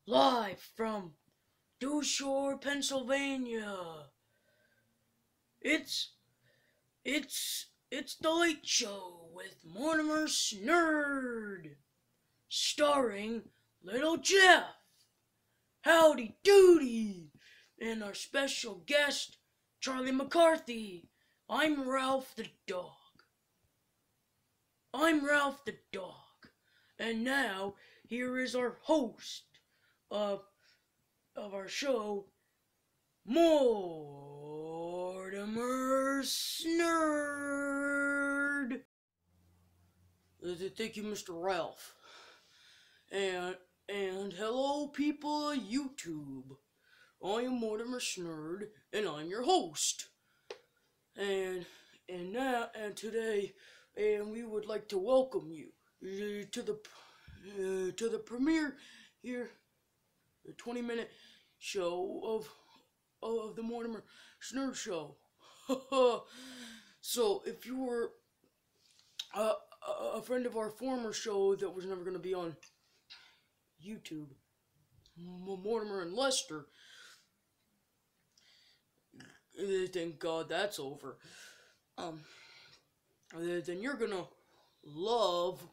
live from Shore, Pennsylvania. It's the Late Show with Mortimer Snerd, starring Little Jeff, Howdy Doody, and our special guest, Charlie McCarthy. I'm Ralph the dog. And now, here is our host of our show, Mortimer Snerd. Thank you, Mr. Ralph. And hello, people of YouTube. I am Mortimer Snerd, and I'm your host. And today, we would like to welcome you to the premiere here, the 20-minute show of the Mortimer Snerd Show. So, if you were a friend of our former show that was never going to be on YouTube, Mortimer and Lester, thank God that's over. Then you're gonna love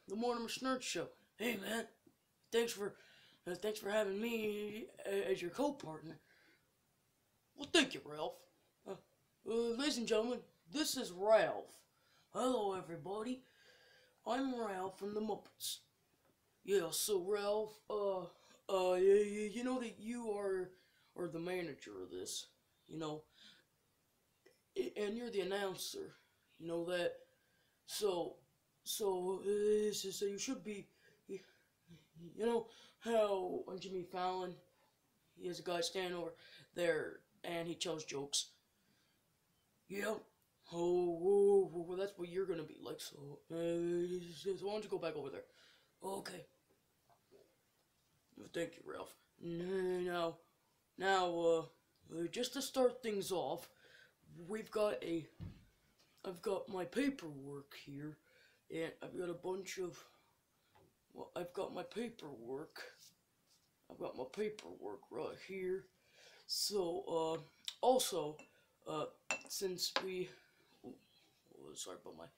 the Mortimer Snerd Show. Hey man, thanks for having me as your co-partner. Well, thank you, Ralph. Ladies and gentlemen, this is Ralph. Hello, everybody. I'm Ralph from the Muppets. Yeah, so Ralph, you know that you are the manager of this, you know, and you're the announcer, you know that. So you should be, you know how on Jimmy Fallon, he has a guy standing over there and he tells jokes. Yeah. Oh, well, that's what you're gonna be like. So, why don't you go back over there? Okay. Thank you, Ralph. Now, just to start things off, I've got my paperwork here, and I've got a bunch of, I've got my paperwork right here. So, also, since we, sorry about my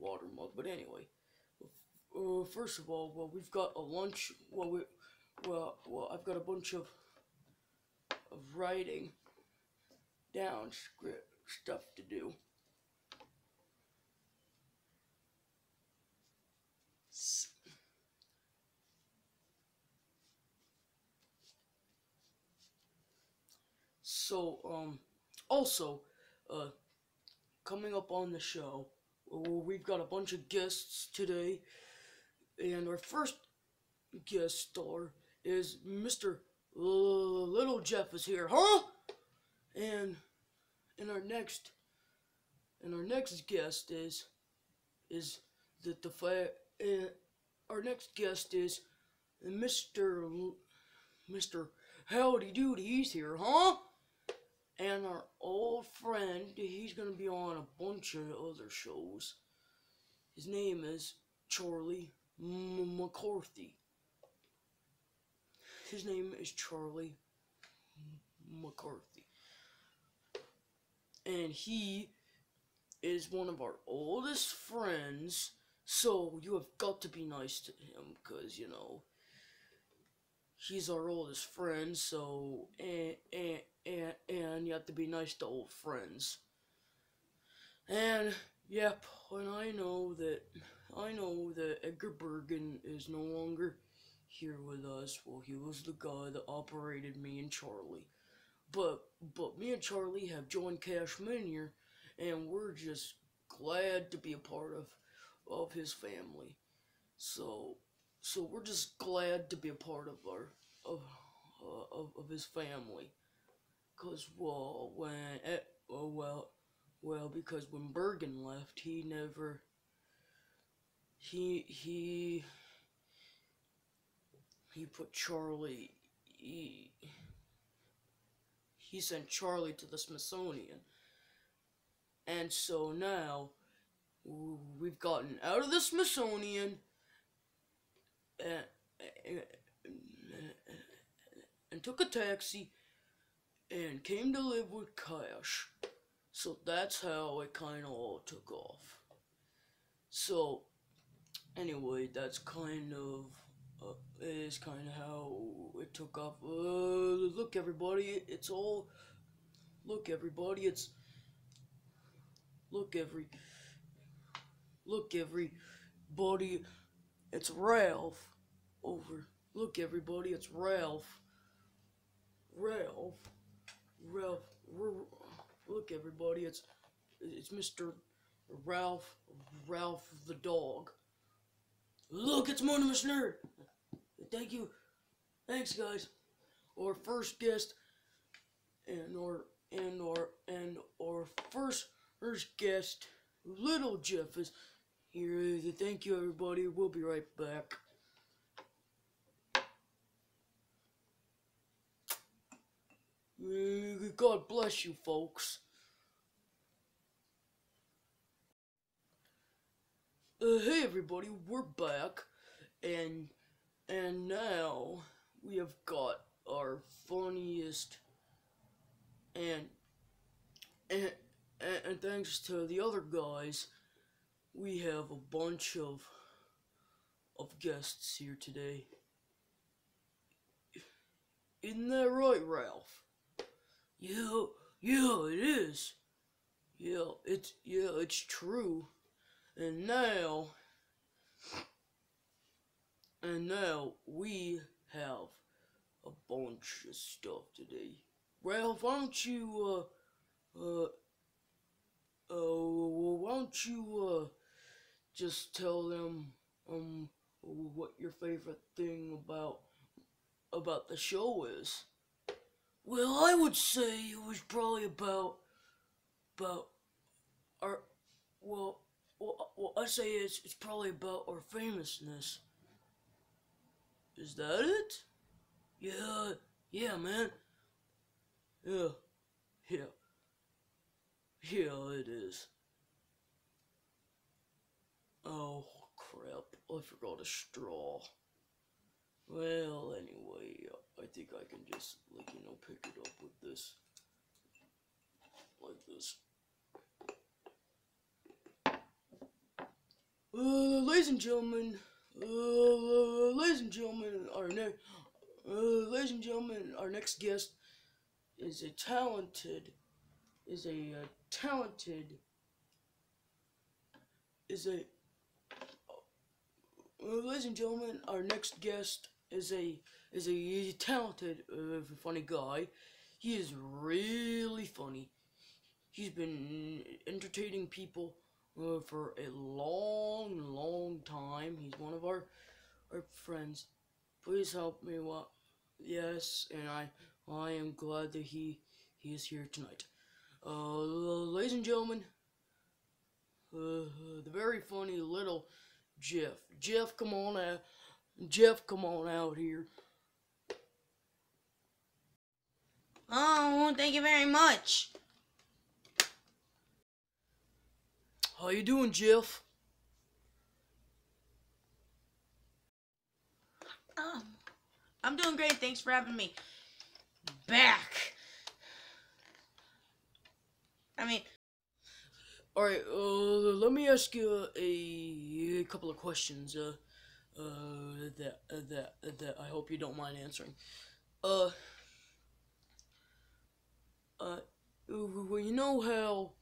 water mug, but anyway, first of all, we've got a lunch, I've got a bunch of writing down script stuff to do. So, also, coming up on the show, we've got a bunch of guests today, and our first guest star is Mr. Little Jeff is here, huh? And our next guest is our next guest is Mr. Howdy Doody. He's here, huh? And our old friend, he's gonna be on a bunch of other shows. His name is Charlie McCarthy. His name is Charlie McCarthy. And he is one of our oldest friends, so you have got to be nice to him, because, you know, he's our oldest friend, so, and you have to be nice to old friends. And, yep, and I know that Edgar Bergen is no longer here with us. Well, he was the guy that operated me and Charlie. But me and Charlie have joined Cash Mania, and we're just glad to be a part of his family. So we're just glad to be a part of his family. Cause because when Bergen left, he put Charlie. He sent Charlie to the Smithsonian. And so now, we've gotten out of the Smithsonian, and took a taxi and came to live with Cash. So that's how it kind of all took off. So anyway, that's kind of is kind of how it took off. Look everybody, it's all. Look everybody, it's. Look everybody, it's Ralph. Over. Look everybody, it's Ralph. Ralph. Look everybody, it's Mr. Ralph the dog. Look, it's Mortimer Snerd. Thank you. Thanks guys. Our first guest and our first guest, Little Jeff, is here. Thank you everybody. We'll be right back. God bless you folks. Hey everybody, we're back, and now we have got our funniest and thanks to the other guys, we have a bunch of guests here today. Isn't that right, Ralph? Yeah, it is. Yeah, it's true. And now we have a bunch of stuff today. Ralph, why don't you just tell them what your favorite thing about the show is? Well, I would say it was probably about our well, I say it's probably about our famousness. Is that it? Yeah, man. Yeah, it is. Oh, crap, I forgot a straw. Well, anyway, I think I can just, pick it up with this. Like this. Ladies and gentlemen, our next guest is a talented, ladies and gentlemen, our next guest is a talented, funny guy. He is really funny. He's been entertaining people for a long time. He's one of our friends. Please help me. Yes, and I am glad that he is here tonight. Ladies and gentlemen, the very funny little Jeff. Jeff, come on out. Jeff, come on out here. Oh, thank you very much. How you doing, Jeff? I'm doing great. Thanks for having me back. Alright, let me ask you a couple of questions, that I hope you don't mind answering. Well, you know how,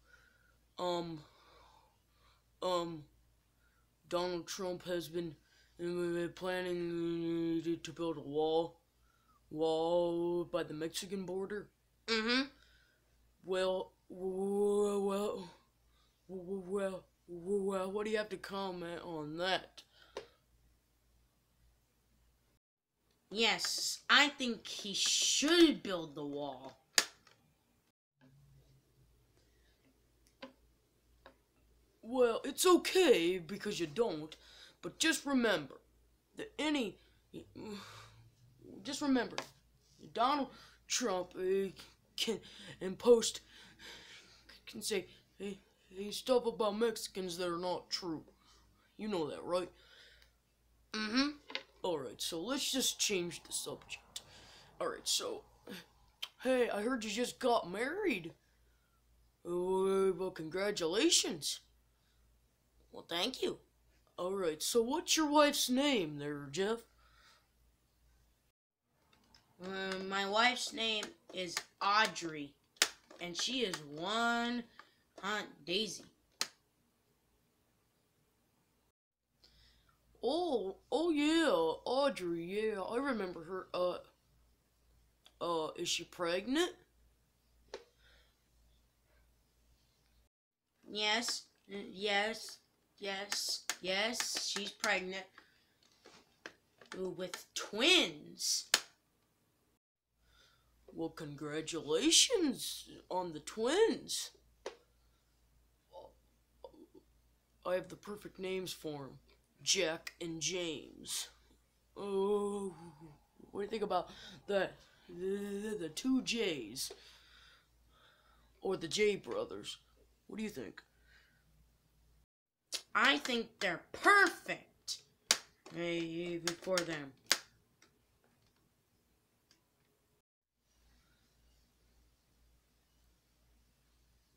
Donald Trump has been planning to build a wall by the Mexican border? Mm-hmm. Well, what do you have to comment on that? Yes, I think he should build the wall. Well, it's okay because you don't, but just remember that Donald Trump can say stuff about Mexicans that are not true. You know that, right? Mm-hmm. Alright, so let's just change the subject. Alright, so, hey, I heard you just got married. Well, congratulations. Well, thank you. Alright, so what's your wife's name there, Jeff? My wife's name is Audrey, and she is one hot daisy. Oh yeah, Audrey, yeah, I remember her. Is she pregnant? Yes, yes, she's pregnant. Ooh, with twins. Well, congratulations on the twins. I have the perfect names for them. Jack and James. Oh, what do you think about that? The two J's. Or the J brothers. What do you think? I think they're perfect. Hey, for them.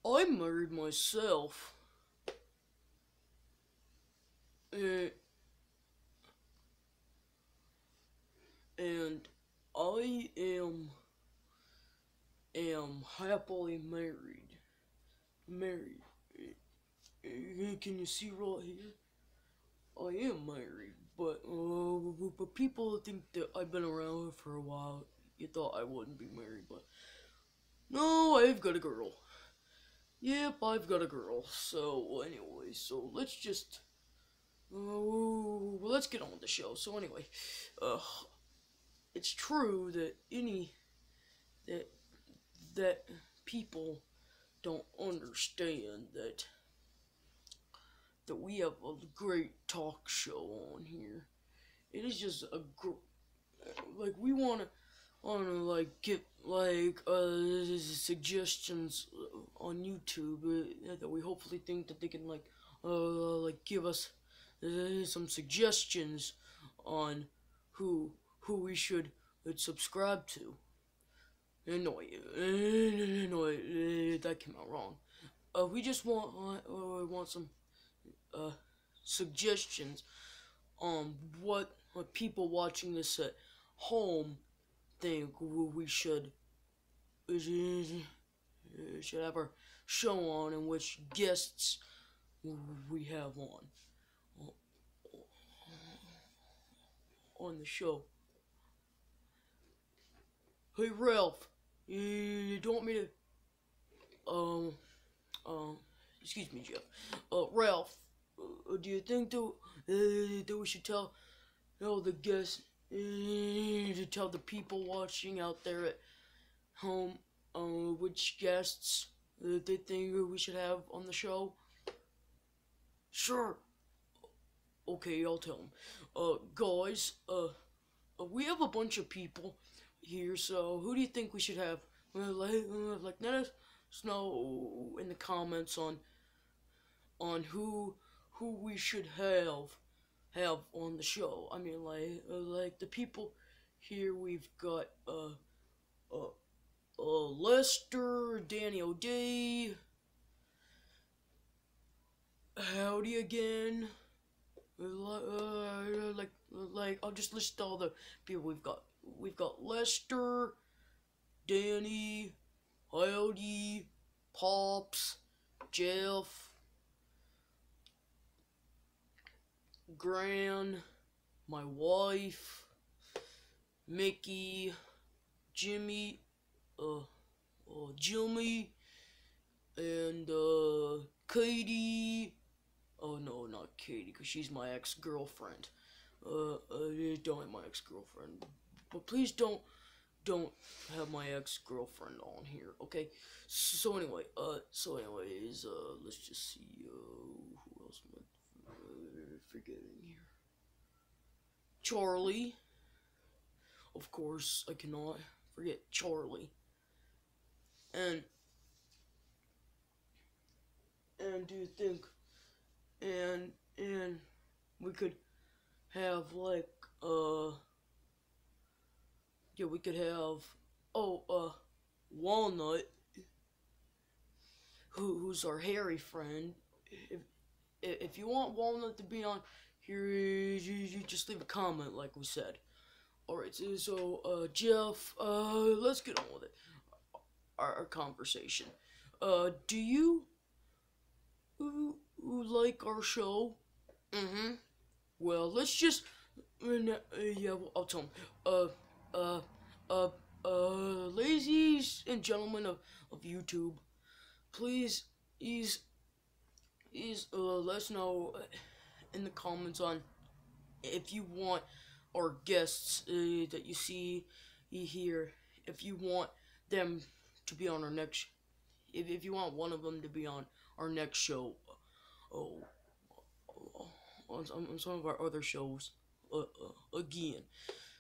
I'm married myself. And I am happily married. Married. Can you see right here? I am married, but people think that I've been around for a while. You thought I wouldn't be married, but no, I've got a girl. Yep, I've got a girl. So anyway, so let's just let's get on with the show. So anyway, it's true that that people don't understand that we have a great talk show on here. It is just like we wanna like get like suggestions on YouTube that we hopefully think that they can like give us some suggestions on who we should subscribe to. No, that came out wrong. We just want some suggestions on what people watching this at home think we should have our show on, and which guests we have on the show. Hey Ralph, you don't want me to excuse me, Jeff. Ralph, do you think that we should tell the guests to tell the people watching out there at home which guests they think we should have on the show? Sure. Okay, I'll tell them. Guys, we have a bunch of people here, so who do you think we should have? Like, let us know in the comments on who we should have on the show. I mean, like the people here. We've got Lester, Danny O'Day, Howdy again. Like I'll just list all the people we've got. We've got Lester, Danny, Howdy, Pops, Jeff, Gran, my wife, Mickey, Jimmy, Jimmy, and Katie. Oh no, not Katie, because she's my ex-girlfriend. Don't have my ex-girlfriend, but please don't have my ex-girlfriend on here, okay? So anyway, let's just see, who else am I forgetting here? Charlie. Of course, I cannot forget Charlie. And do you think, and we could have like yeah, we could have, Walnut, who's our hairy friend. If you want Walnut to be on here, you just leave a comment, like we said. Alright, so, Jeff, let's get on with it. Our conversation. Do you like our show? Mm-hmm. Well, let's just, yeah, I'll tell him. Uh, uh, ladies and gentlemen of YouTube, please, let us know in the comments on if you want our guests that you see here, if you want them to be on our next, if you want one of them to be on our next show, oh, on some of our other shows, again.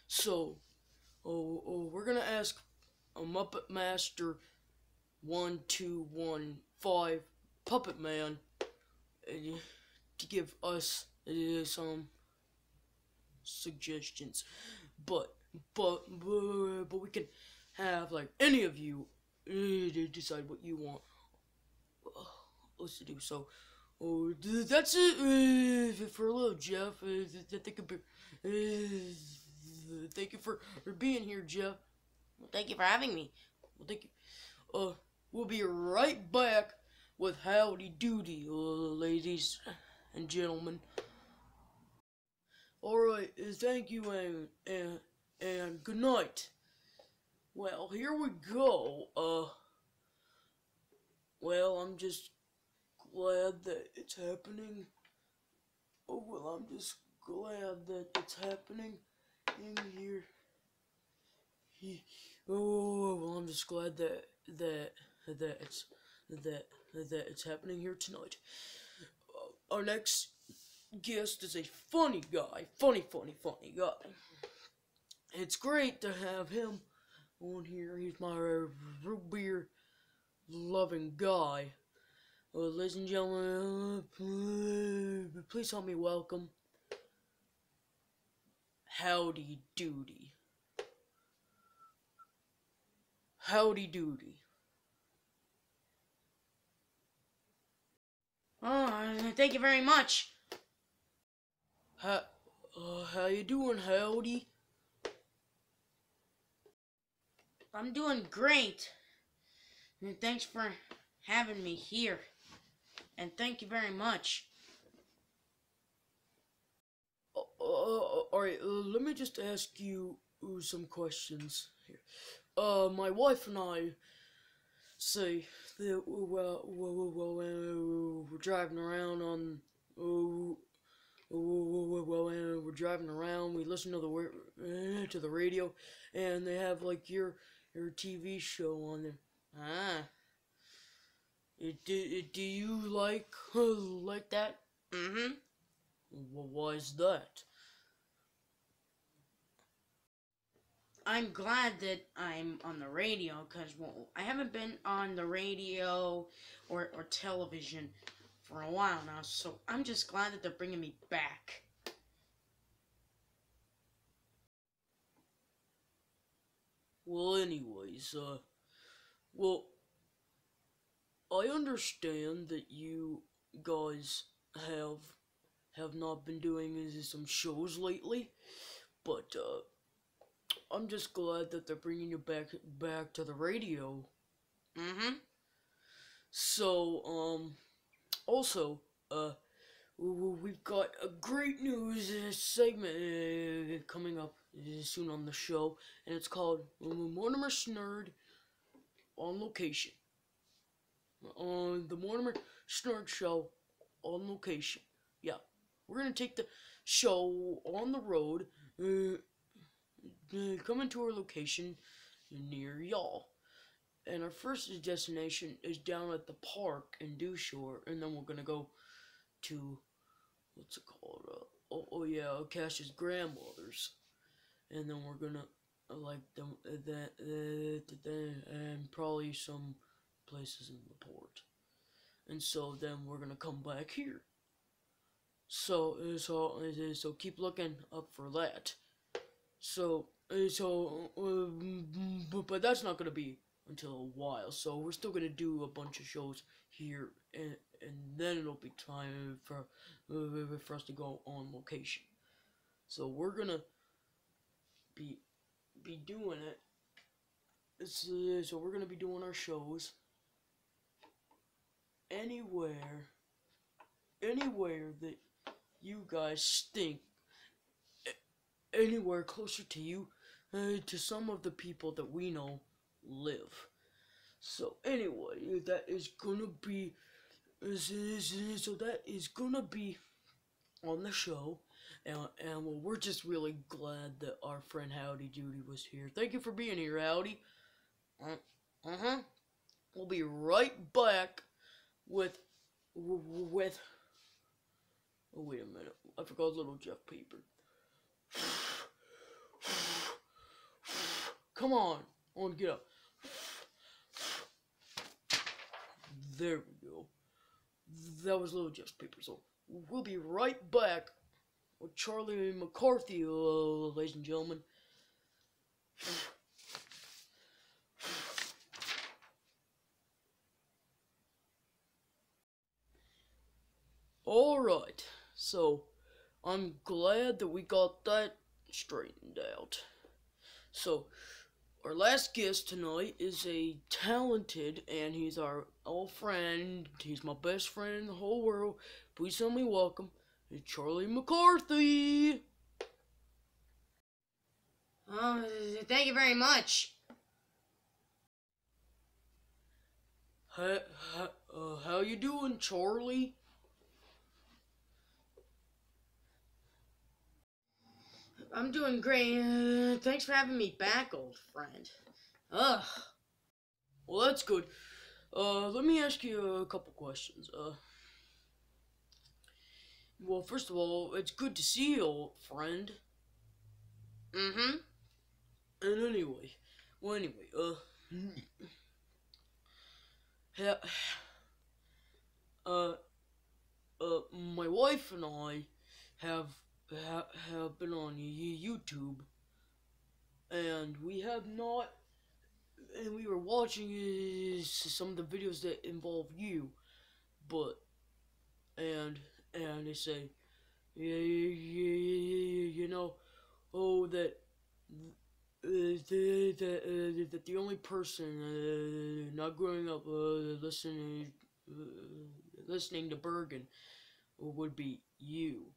So, we're gonna ask a Muppet Master 1215 Puppet Man to give us some suggestions, but we can have like any of you decide what you want us to do. So, that's it for a little, Jeff. Thank you for being here, Jeff. Well, thank you for having me. Well, thank you. We'll be right back with Howdy Doody, ladies and gentlemen. Alright, thank you and good night. Well, here we go. Well, I'm just glad that it's happening. Oh, well, I'm just glad that it's happening in here. Oh, well, I'm just glad that it's happening here tonight. Our next guest is a funny guy, funny guy. It's great to have him on here. He's my root beer loving guy. Ladies and gentlemen, please help me welcome Howdy Doody. Howdy Doody. Oh, thank you very much. How you doing, Howdy? I'm doing great. And thanks for having me here. And thank you very much. Alright, let me just ask you some questions here. My wife and I say that, well, we're driving around on, we're driving around, we listen to the radio, and they have, like, your TV show on there. Ah. Do you like that? Mm-hmm. Well, why is that? I'm glad that I'm on the radio, because, well, I haven't been on the radio or television for a while now, so I'm just glad that they're bringing me back. Well, anyways, well, I understand that you guys have not been doing some shows lately, but, I'm just glad that they're bringing you back to the radio. Mm-hmm. So, also, we've got a great news segment coming up soon on the show, and it's called Mortimer Snerd on Location. On the Mortimer Snerd Show on location. Yeah, we're gonna take the show on the road, coming to our location near y'all. And our first destination is down at the park in Dewshore, and then we're gonna go to, what's it called? Cash's grandmother's, and then we're gonna and probably some places in the port, and so then we're gonna come back here. So keep looking up for that. But that's not gonna be until a while. So we're still gonna do a bunch of shows here, and then it'll be time for us to go on location. So we're gonna be doing it. So we're gonna be doing our shows anywhere that you guys think, anywhere closer to you, to some of the people that we know live. So anyway, that is gonna be on the show, and well, we're just really glad that our friend Howdy Doody was here. Thank you for being here, Howdy. Uh-huh. We'll be right back with. Oh, wait a minute. I forgot little Jeff Paper. Come on, get up. There we go. That was little Jeff's paper. So we'll be right back with Charlie McCarthy, ladies and gentlemen. Alright, so I'm glad that we got that straightened out. So, our last guest tonight is a talented, and he's our old friend. He's my best friend in the whole world. Please help me welcome Charlie McCarthy. Oh, thank you very much. How you doing, Charlie? I'm doing great. Thanks for having me back, old friend. Ugh. Well, that's good. Let me ask you a couple questions. Well, first of all, it's good to see you, old friend. Mm-hmm. And anyway, my wife and I have been on YouTube, and we were watching some of the videos that involve you, and they say, you know, oh, that the only person not growing up listening to Bergen would be you.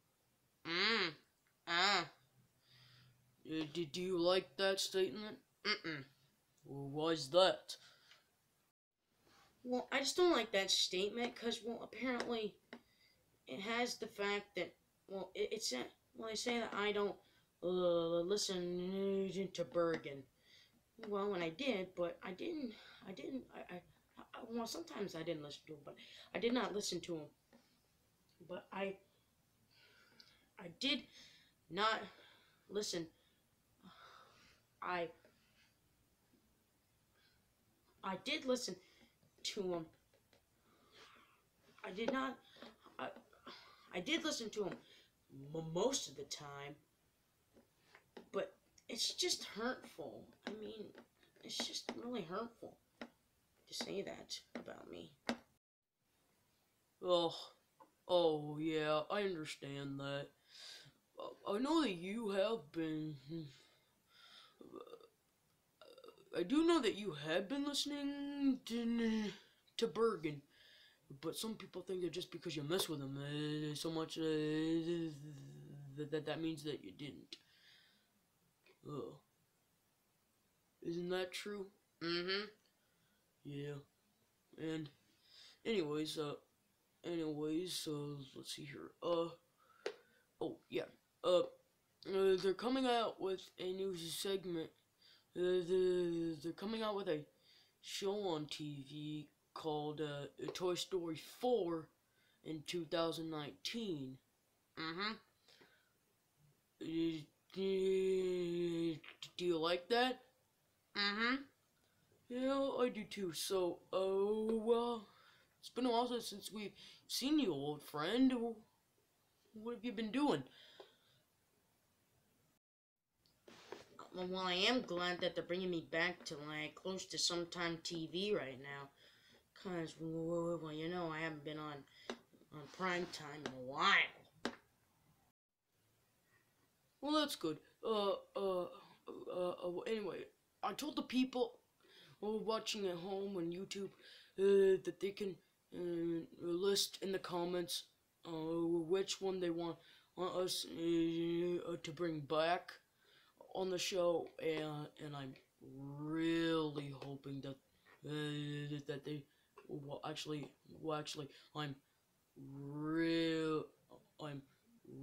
Did you like that statement? Well, why's that? Well, I just don't like that statement because, well, apparently it has the fact that, well, they say that I don't listen to Bergen. Well, when I did, but I didn't, well, sometimes I didn't listen to him, but I did not listen to him. But I did not listen. I did listen to him. I did not. I did listen to him most of the time, but it's just hurtful. I mean, it's just really hurtful to say that about me. Oh yeah, I understand that. I know that you have been. I do know that you have been listening to Bergen, but some people think that just because you mess with him so much that means that you didn't. Isn't that true? Mm-hmm. Yeah. And anyways, let's see here. Oh yeah. They're coming out with a new segment. They're coming out with a show on TV called Toy Story 4 in 2019. Mm-hmm. Do you like that? Mm-hmm. Yeah, I do too. So, well, it's been a while since we've seen you, old friend. What have you been doing? Well, I am glad that they're bringing me back to like close to sometime TV right now, cause well, you know, I haven't been on prime time in a while. Well, that's good. Anyway, I told the people watching at home on YouTube that they can list in the comments which one they want us to bring back on the show, and I'm really hoping that that they I'm I'm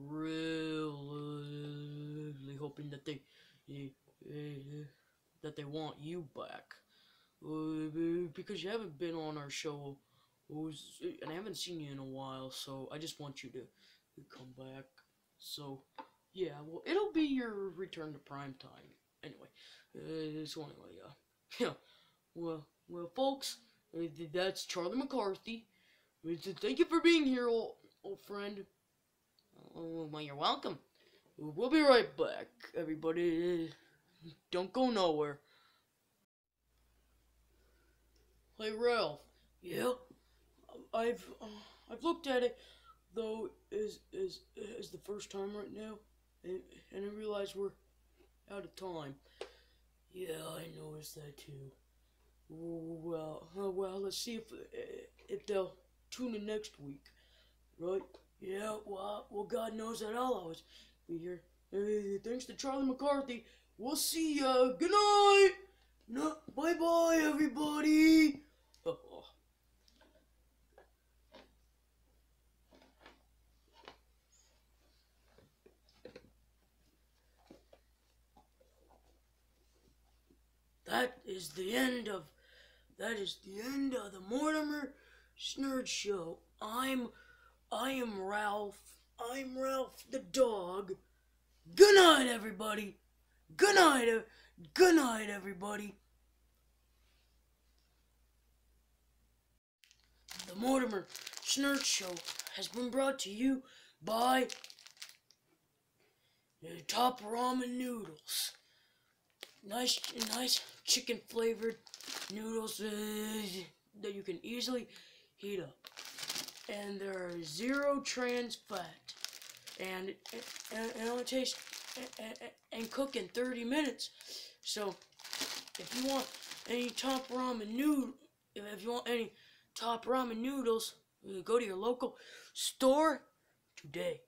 really hoping that they want you back, because you haven't been on our show, and I haven't seen you in a while, so I just want you to come back. So yeah, well, it'll be your return to prime time anyway. Yeah, well, folks, that's Charlie McCarthy. Thank you for being here, old friend. Oh, well, you're welcome. We'll be right back, everybody. Don't go nowhere. Hey, Ralph. Yeah, I've looked at it, though is the first time right now, and I realize we're out of time. Yeah, I noticed that too. Well, let's see if they'll tune in next week, right? Yeah, well, God knows that I'll always be here. Thanks to Charlie McCarthy. We'll see ya. Good night. No, bye, everybody. Oh. That is the end of the Mortimer Snerd Show. I am Ralph. I'm Ralph the dog. Good night, everybody. Good night, everybody. The Mortimer Snerd Show has been brought to you by Top Ramen Noodles. Nice chicken flavored noodles that you can easily heat up, and there are 0 trans fat, and it only tastes and cook in 30 minutes. So if you want any top ramen noodles, go to your local store today.